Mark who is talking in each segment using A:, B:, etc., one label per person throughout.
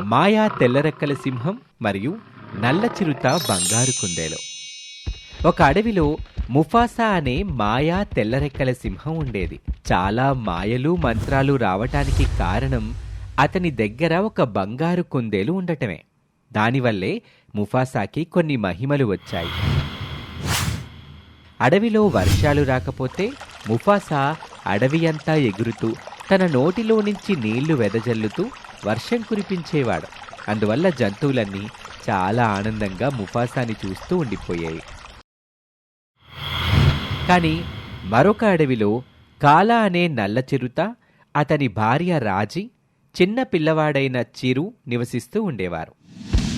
A: మాయా తెల్లరెక్కల సింహం మరియు నల్ల చిరుత బంగారు కుందేలు. ఒక అడవిలో ముఫాసా అనే మాయా తెల్లరెక్కల సింహం ఉండేది. చాలా మాయలు మంత్రాలు రావటానికి కారణం అతని దగ్గర ఒక బంగారు కుందేలు ఉండటమే. దానివల్లే ముఫాసాకి కొన్ని మహిమలు వచ్చాయి. అడవిలో వర్షాలు రాకపోతే ముఫాసా అడవి అంతా ఎగురుతూ తన నోటిలో నుంచి నీళ్లు వెదజల్లుతూ వర్షం కురిపించేవాడు. అందువల్ల జంతువులన్నీ చాలా ఆనందంగా ముఫాసాని చూస్తూ ఉండిపోయాయి. కాని మరొక అడవిలో కాలా అనే నల్ల చిరుత, అతని భార్య రాజీ, చిన్న పిల్లవాడైన చిరు నివసిస్తూ ఉండేవారు.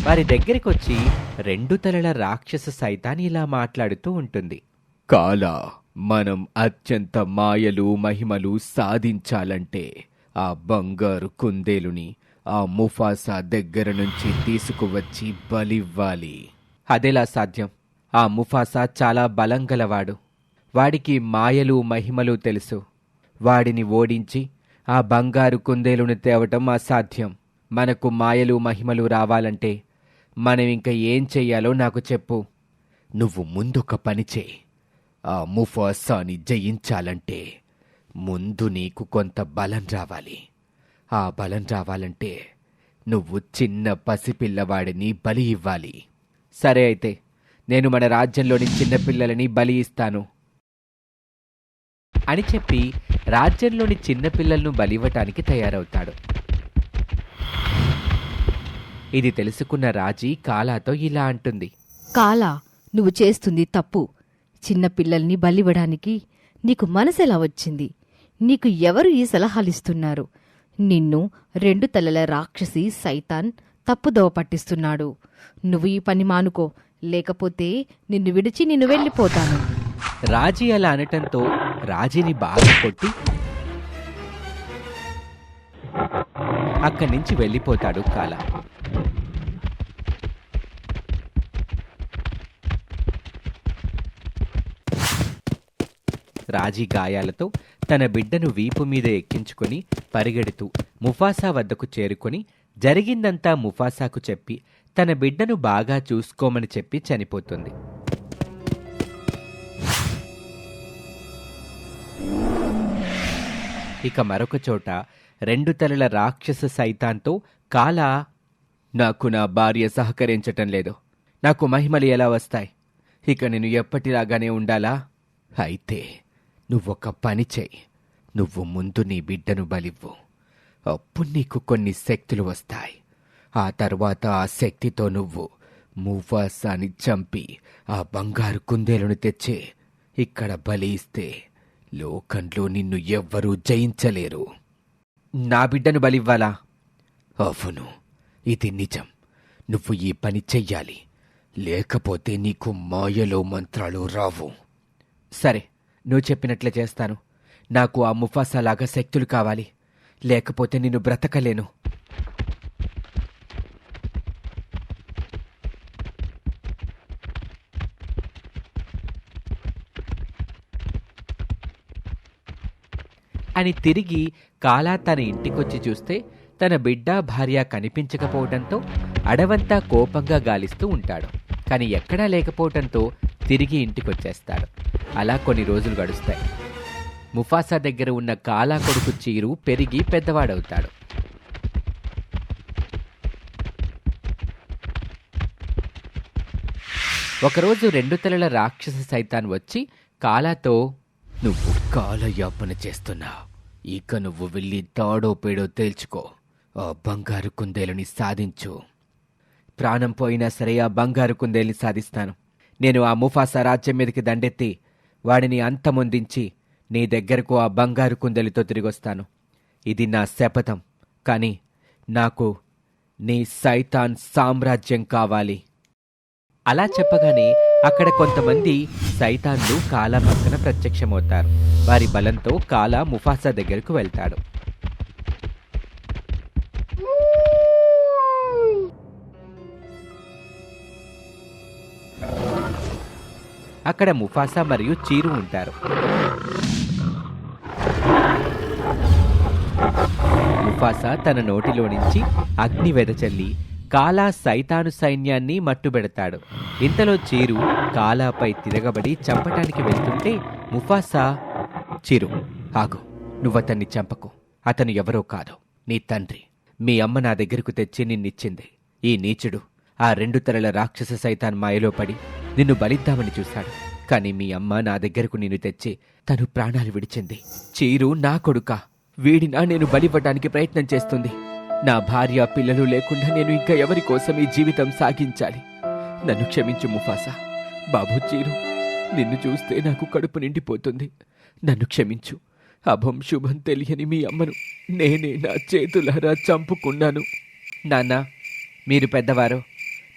A: వారి దగ్గరికొచ్చి రెండు తలల రాక్షస సైతాన్ ఇలా మాట్లాడుతూ ఉంటుంది. కాలా, మనం అత్యంత మాయలు మహిమలు సాధించాలంటే ఆ బంగారు కుందేలుని ఆ ముఫాసా దగ్గర నుంచి తీసుకువచ్చి బలివ్వాలి. అదెలా సాధ్యం? ఆ ముఫాసా చాలా బలం గలవాడు. వాడికి మాయలు మహిమలు తెలుసు. వాడిని ఓడించి ఆ బంగారు కుందేలుని తేవటం అసాధ్యం. మనకు మాయలు మహిమలు రావాలంటే మనం ఇంక ఏం చెయ్యాలో నాకు చెప్పు. నువ్వు ముందొక పని చేయి. ఆ ముఫాసాని జయించాలంటే ముందు నీకు కొంత బలం రావాలి. ఆ బలం రావాలంటే నువ్వు చిన్న పసిపిల్లవాడిని బలి ఇవ్వాలి. సరే, అయితే నేను మన రాజ్యంలోని చిన్నపిల్లలని బలి ఇస్తాను అని చెప్పి రాజ్యంలోని చిన్నపిల్లలను బలివ్వటానికి తయారవుతాడు. ఇది తెలుసుకున్న రాజీ కాలాతో ఇలా అంటుంది.
B: కాలా, నువ్వు చేస్తుంది తప్పు. చిన్నపిల్లల్ని బలివ్వడానికి నీకు మనసెలా వచ్చింది? నీకు ఎవరు ఈ సలహాలిస్తున్నారు? నిన్ను రెండు తలల రాక్షసి సైతాన్ తప్పుదోవ పట్టిస్తున్నాడు. నువ్వు ఈ పని మానుకో, లేకపోతే నిన్ను విడిచి నిన్ను వెళ్ళిపోతాను.
A: రాజీ అలా అనటంతో రాజీని బాగా కొట్టి అక్కడి నుంచి వెళ్ళిపోతాడు కాలా. రాజీ గాయాలతో తన బిడ్డను వీపు మీద ఎక్కించుకొని పరిగెడుతూ ముఫాసా వద్దకు చేరుకొని జరిగిందంతా ముఫాసాకు చెప్పి తన బిడ్డను బాగా చూసుకోమని చెప్పి చనిపోతుంది. ఇక మరొక చోట రెండు తలల రాక్షస సైతాన్తో కాలా, నాకు నా భార్య సహకరించటం లేదు. నాకు మహిమలు ఎలా వస్తాయి? ఇక నేను ఎప్పటిలాగానే ఉండాలా? అయితే నువ్వొక పని చెయ్యి. నువ్వు ముందు నీ బిడ్డను బలివ్వు. అప్పుడు నీకు కొన్ని శక్తులు వస్తాయి. ఆ తర్వాత ఆ శక్తితో నువ్వు ముఫాసాని చంపి ఆ బంగారు కుందేలును తెచ్చి ఇక్కడ బలి ఇస్తే లోకంలో నిన్ను ఎవ్వరూ జయించలేరు. నా బిడ్డను బలివ్వాలా? అవును, ఇది నిజం. నువ్వు ఈ పని చెయ్యాలి. లేకపోతే నీకు మాయలో మంత్రాలు రావు. సరే, నువ్వు చెప్పినట్లే చేస్తాను. నాకు ఆ ముఫాసాలాగా శక్తులు కావాలి, లేకపోతే నిన్ను బ్రతకలేను. అని తిరిగి కాలా తన ఇంటికొచ్చి చూస్తే తన బిడ్డ భార్య కనిపించకపోవటంతో అడవంతా కోపంగా గాలిస్తూ ఉంటాడు. కాని ఎక్కడా లేకపోవటంతో తిరిగి ఇంటికొచ్చేస్తాడు. అలా కొన్ని రోజులు గడుస్తాయి. ముఫాసా దగ్గర ఉన్న కాలా కొడుకు చీరు పెరిగి పెద్దవాడవుతాడు. ఒకరోజు రెండు తలల రాక్షస సైతాన్ వచ్చి కాలాతో, నువ్వు కాలయాపన చేస్తున్నావు. ఇక నువ్వు వెళ్ళి తాడో పేడో తేల్చుకో. ఆ బంగారు కుందేలుని సాధించు. ప్రాణం పోయినా సరే ఆ బంగారు కుందేలుని సాధిస్తాను. నేను ఆ ముఫాసా రాజ్యం మీదకి దండెత్తి వాడిని అంతమొందించి నీ దగ్గరకు ఆ బంగారు కుందేలుతో తిరిగొస్తాను. ఇది నా శపథం. కాని నాకు నీ సైతాన్ సామ్రాజ్యం కావాలి. అలా చెప్పగానే అక్కడ కొంతమంది సైతాన్లు కాలా పక్కన ప్రత్యక్షమవుతారు. వారి బలంతో కాలా ముఫాసా దగ్గరకు వెళ్తాడు. అక్కడ ముఫాసా మరియు చీరు ఉంటారు. ముఫాసా తన నోటిలో నుంచి అగ్ని వెదచల్లి కాలా సైతాను సైన్యాన్ని మట్టుబెడతాడు. ఇంతలో చీరు కాలాపై తిరగబడి చంపటానికి వెళ్తుంటే ముఫాసా, చీరు ఆగు, నువ్వతన్ని చంపకు. అతను ఎవరో కాదు, నీ తండ్రి. మీ అమ్మ నా దగ్గరకు తెచ్చి నిన్నిచ్చింది. ఈ నీచుడు ఆ 2 తలల రాక్షస సైతాన్ మాయలో పడి నిన్ను బలిద్దామని చూశాడు. కాని మీ అమ్మ నా దగ్గరకు నిన్ను తెచ్చి తను ప్రాణాలు విడిచింది. చీరు నా కొడుకా, వీడినా నేను బలివ్వడానికి ప్రయత్నం చేస్తుంది. నా భార్య పిల్లలు లేకుండా నేను ఇంకా ఎవరి కోసం ఈ జీవితం సాగించాలి? నన్ను క్షమించు ముఫాసా. బాబు చీరు, నిన్ను చూస్తే నాకు కడుపు నిండిపోతుంది. నన్ను క్షమించు. అభం శుభం తెలియని మీ అమ్మను నేనే నా చేతులారా చంపుకున్నాను. నాన్నా, మీరు పెద్దవారు,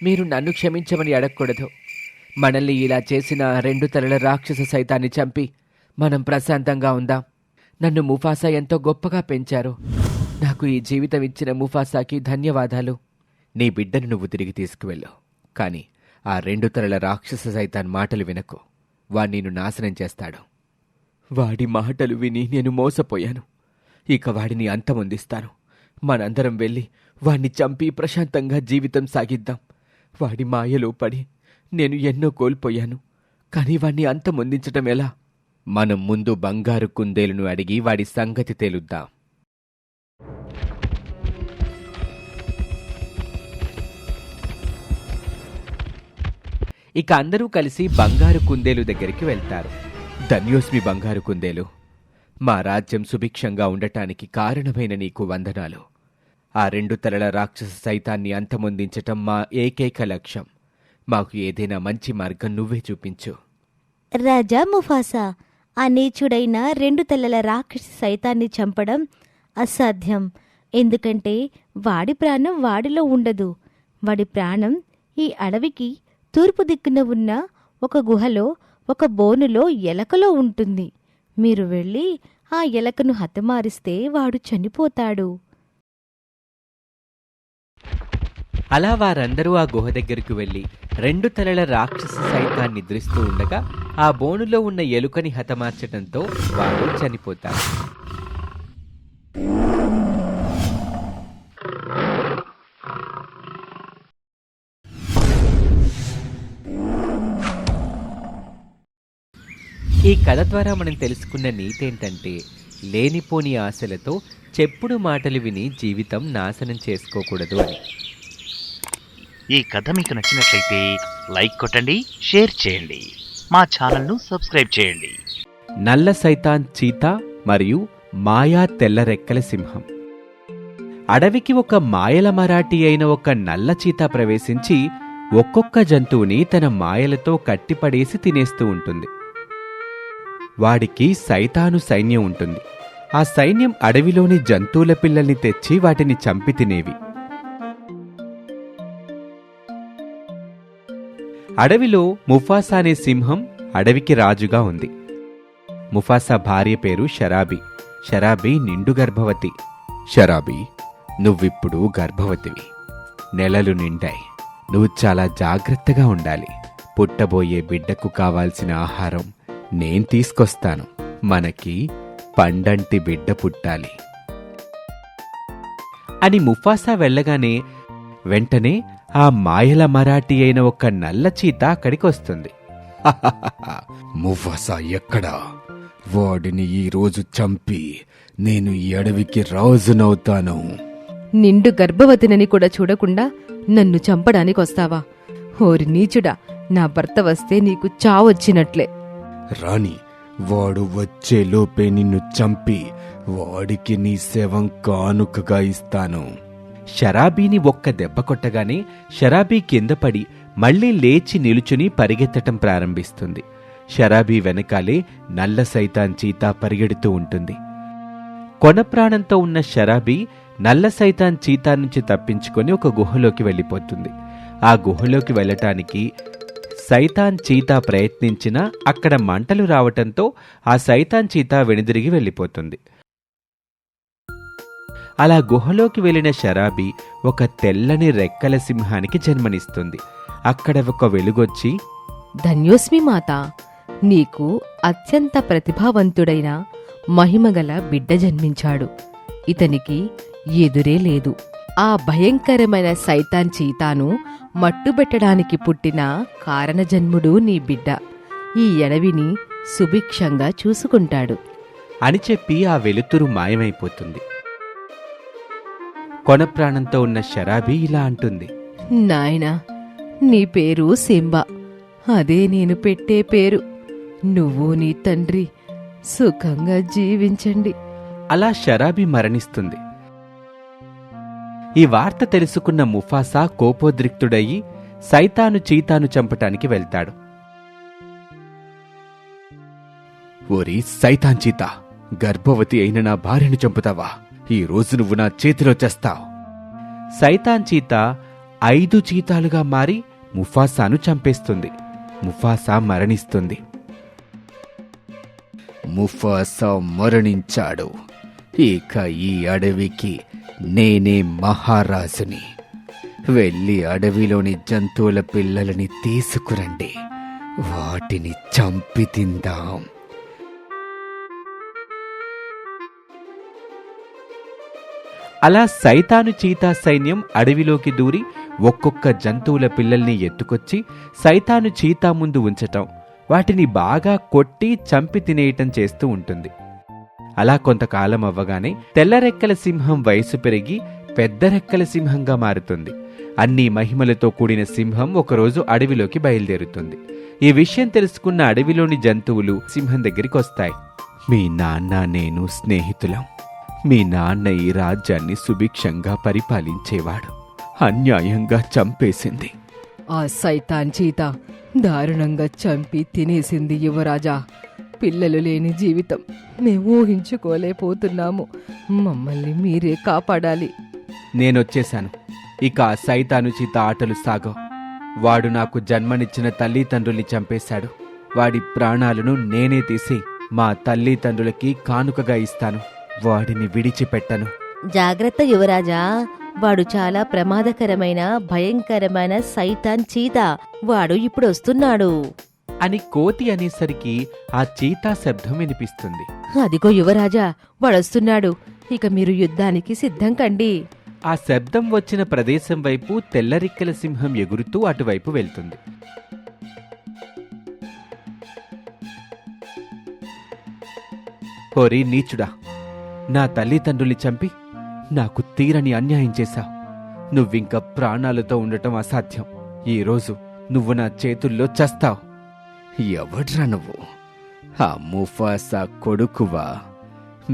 A: మీరు నన్ను క్షమించమని అడగకూడదు. మనల్ని ఇలా చేసిన 2 తలల రాక్షస సైతాన్ని చంపి మనం ప్రశాంతంగా ఉందాం. నన్ను ముఫాసా ఎంతో గొప్పగా పెంచారు. నాకు ఈ జీవితం ఇచ్చిన ముఫాసాకి ధన్యవాదాలు. నీ బిడ్డను నువ్వు తిరిగి తీసుకువెళ్ళు. కాని ఆ 2 తలల రాక్షస సైతాన్ మాటలు వినకు. వాడు నిన్ను నాశనం చేస్తాడు. వాడి మాటలు విని నేను మోసపోయాను. ఇక వాడిని అంతమొందిస్తాను. మనందరం వెళ్ళి వాణ్ణి చంపి ప్రశాంతంగా జీవితం సాగిద్దాం. వాడి మాయలో పడి నేను ఎన్నో కోల్పోయాను. కాని వాణ్ణి అంతమొందించటం ఎలా? మనం ముందు బంగారు కుందేలును అడిగి వాడి సంగతి తేలుద్దాం. ఇక అందరూ కలిసి బంగారు కుందేలు దగ్గరికి వెళ్తారు. ధన్యోస్మి బంగారు కుందేలు, మా రాజ్యం సుభిక్షంగా ఉండటానికి కారణమైన నీకు వందనాలు. ఆ 2 తలల రాక్షస సైతాన్ని అంతమొందించటం మా ఏకైక లక్ష్యం. మాకు ఏదైనా మంచి మార్గం నువ్వే చూపించు.
C: రాజా ముఫాసా, ఆ నీచుడైన 2 తలల రాక్షసి సైతాన్ని చంపడం అసాధ్యం. ఎందుకంటే వాడి ప్రాణం వాడిలో ఉండదు. వాడి ప్రాణం ఈ అడవికి తూర్పు దిక్కున ఉన్న ఒక గుహలో ఒక బోనులో ఎలకలో ఉంటుంది. మీరు వెళ్ళి ఆ ఎలకను హతమారిస్తే వాడు చనిపోతాడు.
A: అలా వారందరూ ఆ గుహ దగ్గరకు వెళ్లి 2 తలల రాక్షస సైతాన్ని నిద్రిస్తూ ఉండగా ఆ బోనులో ఉన్న ఎలుకని హతమార్చటంతో వాడు చనిపోతాడు. ఈ కథ ద్వారా మనం తెలుసుకున్న నీతేంటంటే, లేనిపోని ఆశలతో చెప్పుడు మాటలు విని జీవితం నాశనం చేసుకోకూడదు అని.
D: ఈ కథ మీకు నచ్చినట్లయితే లైక్ కొట్టండి, షేర్ చేయండి, మా ఛానల్ను సబ్స్క్రైబ్ చేయండి.
A: నల్ల సైతాన్ చీతా మరియు మాయా తెల్లరెక్కల సింహం. అడవికి ఒక మాయల మరాఠీ అయిన ఒక నల్ల చీతా ప్రవేశించి ఒక్కొక్క జంతువుని తన మాయలతో కట్టిపడేసి తినేస్తూ ఉంటుంది. వాడికి సైతాను సైన్యం ఉంటుంది. ఆ సైన్యం అడవిలోని జంతువుల పిల్లల్ని తెచ్చి వాటిని చంపి తినేవి. అడవిలో ముఫాసా అనే సింహం అడవికి రాజుగా ఉంది. ముఫాసా భార్య పేరు షరాబీ. షరాబీ నిండు గర్భవతి. షరాబీ, నువ్విప్పుడు గర్భవతివి. నెలలు నిండాయి. నువ్వు చాలా జాగ్రత్తగా ఉండాలి. పుట్టబోయే బిడ్డకు కావాల్సిన ఆహారం నేను తీసుకొస్తాను. మనకి పండంటి బిడ్డ పుట్టాలి అని ముఫాసా వెళ్ళగానే వెంటనే ఆ మాయల మరాఠీ అయిన ఒక నల్ల చీత అక్కడికొస్తుంది.
E: ముఫాసా ఎక్కడా? వాడిని ఈ రోజు చంపి నేను ఈ అడవికి రాజునవుతాను.
B: నిండు గర్భవతినని కూడా చూడకుండా నన్ను చంపడానికొస్తావా? ఓరి నీచుడా, నా భర్త వస్తే నీకు చావొచ్చినట్లే.
E: రాణి, వాడు వచ్చే లోపే నిన్ను చంపి వాడికి నీ శవం కానుకగా ఇస్తాను.
A: షరాబీని ఒక్క దెబ్బ కొట్టగానే షరాబీ కింద పడి మళ్లీ లేచి నిలుచుని పరిగెత్తటం ప్రారంభిస్తుంది. షరాబీ వెనకాలే నల్ల సైతాన్ చీతా పరిగెడుతూ ఉంటుంది. కొన ప్రాణంతో ఉన్న షరాబీ నల్ల సైతాన్ చీతా నుంచి తప్పించుకొని ఒక గుహలోకి వెళ్ళిపోతుంది. ఆ గుహలోకి వెళ్ళటానికి సైతాన్ చీతా ప్రయత్నించినా అక్కడ మంటలు రావటంతో ఆ సైతాన్ చీతా వెనుదిరిగి వెళ్ళిపోతుంది. అలా గుహలోకి వెళ్లిన షరాబీ ఒక తెల్లని రెక్కల సింహానికి జన్మనిస్తుంది. అక్కడ ఒక వెలుగొచ్చి,
B: ధన్యోస్మి మాత, నీకు అత్యంత ప్రతిభావంతుడైన మహిమగల బిడ్డ జన్మించాడు. ఇతనికి ఎదురే లేదు. ఆ భయంకరమైన సైతాన్ చీతాను మట్టుబెట్టడానికి పుట్టిన కారణజన్ముడు నీ బిడ్డ. ఈ అడవిని సుభిక్షంగా చూసుకుంటాడు
A: అని చెప్పి ఆ వెలుతురు మాయమైపోతుంది. కొన ప్రాణంతో ఉన్న షరాబీ ఇలా అంటుంది.
B: నాయనా, నీ పేరు సింబా. అదే నేను పెట్టే పేరు. నువ్వు నీ తండ్రి సుఖంగా జీవించండి.
A: అలా షరాబీ మరణిస్తుంది. ఈ వార్త తెలుసుకున్న ముఫాసా కోపోద్రిక్తుడయ్యి సైతాను చీతాను చంపటానికి వెళ్తాడు.
E: ఓరి సైతాన్ చీతా, గర్భవతి అయిన నా భార్యను చంపుతావా? ఈ రోజు నువ్వు నా చేతిలో చేస్తావు.
A: సైతాన్ చీతా 5 చీతాలుగా మారి ముఫాసాను చంపేస్తుంది. ముఫాసా మరణిస్తుంది.
E: ముఫాసా మరణించాడు. ఇక ఈ అడవికి నేనే మహారాజుని. వెళ్ళి అడవిలోని జంతువుల పిల్లలని తీసుకురండి, వాటిని చంపి తిందాం.
A: అలా సైతాను చీతా సైన్యం అడవిలోకి దూరి ఒక్కొక్క జంతువుల పిల్లల్ని ఎత్తుకొచ్చి సైతాను చీతా ముందు ఉంచటం, వాటిని బాగా కొట్టి చంపి తినేయటం చేస్తూ ఉంటుంది. అలా కొంతకాలం అవ్వగానే తెల్లరెక్కల సింహం వయసు పెరిగి పెద్ద రెక్కల సింహంగా మారుతుంది. అన్ని మహిమలతో కూడిన సింహం ఒకరోజు అడవిలోకి బయలుదేరుతుంది. ఈ విషయం తెలుసుకున్న అడవిలోని జంతువులు సింహం దగ్గరికి వస్తాయి.
E: మీ నాన్న నేను స్నేహితులం. మీ నాన్న ఈ రాజ్యాన్ని సుభిక్షంగా పరిపాలించేవాడు. అన్యాయంగా చంపేసింది.
B: ఆ సైతాన్ చీతా దారుణంగా చంపి తినేసింది యువరాజా. పిల్లలు లేని జీవితం మేము ఊహించుకోలేకపోతున్నాము. మమ్మల్ని మీరే కాపాడాలి.
A: నేనొచ్చేశాను. ఇక ఆ సైతాను చీతా ఆటలు సాగవు. వాడు నాకు జన్మనిచ్చిన తల్లిదండ్రుల్ని చంపేశాడు. వాడి ప్రాణాలను నేనే తీసి మా తల్లిదండ్రులకి కానుకగా ఇస్తాను. వాడిని విడిచిపెట్టను.
C: జాగ్రత్త యువరాజా, వాడు చాలా ప్రమాదకరమైన భయంకరమైన సైతాన్ చీతా. వాడు ఇప్పుడు వస్తున్నాడు
A: అని కోతి అనేసరికి ఆ చీతా శబ్దం వినిపిస్తుంది.
B: అదిగో యువరాజా, వాడొస్తున్నాడు. ఇక మీరు యుద్ధానికి సిద్ధం కండి.
A: ఆ శబ్దం వచ్చిన ప్రదేశం వైపు తెల్లరిక్కల సింహం ఎగురుతూ అటువైపు వెళ్తుంది. హోరీ నీచుడా, నా తల్లిదండ్రుల్ని చంపి నాకు తీరని అన్యాయం చేశావు. నువ్వింక ప్రాణాలతో ఉండటం అసాధ్యం. ఈరోజు నువ్వు నా చేతుల్లో చస్తావు.
E: ఎవడ్రా నువ్వు? ఆ ముఫాసా కొడుకువా?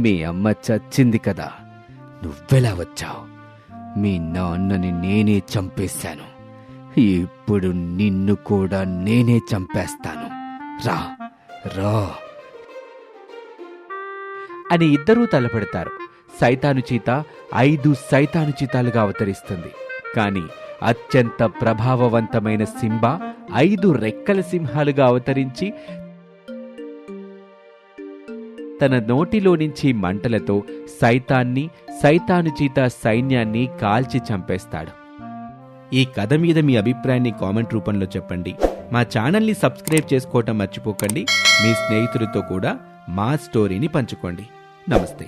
E: మీ అమ్మ చచ్చింది కదా, నువ్వెలా వచ్చావు? మీ నాన్నని నేనే చంపేశాను. ఇప్పుడు నిన్ను కూడా నేనే చంపేస్తాను. రా రా
A: అని ఇద్దరూ తలపడతారు. సైతాను చీత 5 సైతాను చీతాలుగా అవతరిస్తుంది. కాని అత్యంత ప్రభావవంతమైన సింబా 5 రెక్కల సింహాలుగా అవతరించి తన నోటిలో నుంచి మంటలతో సైతాన్ని, సైతాను చీతా సైన్యాన్ని కాల్చి చంపేస్తాడు. ఈ కథ మీద మీ అభిప్రాయాన్ని కామెంట్ రూపంలో చెప్పండి. మా ఛానల్ని సబ్స్క్రైబ్ చేసుకోవటం మర్చిపోకండి. మీ స్నేహితులతో కూడా మా స్టోరీని పంచుకోండి. నమస్తే.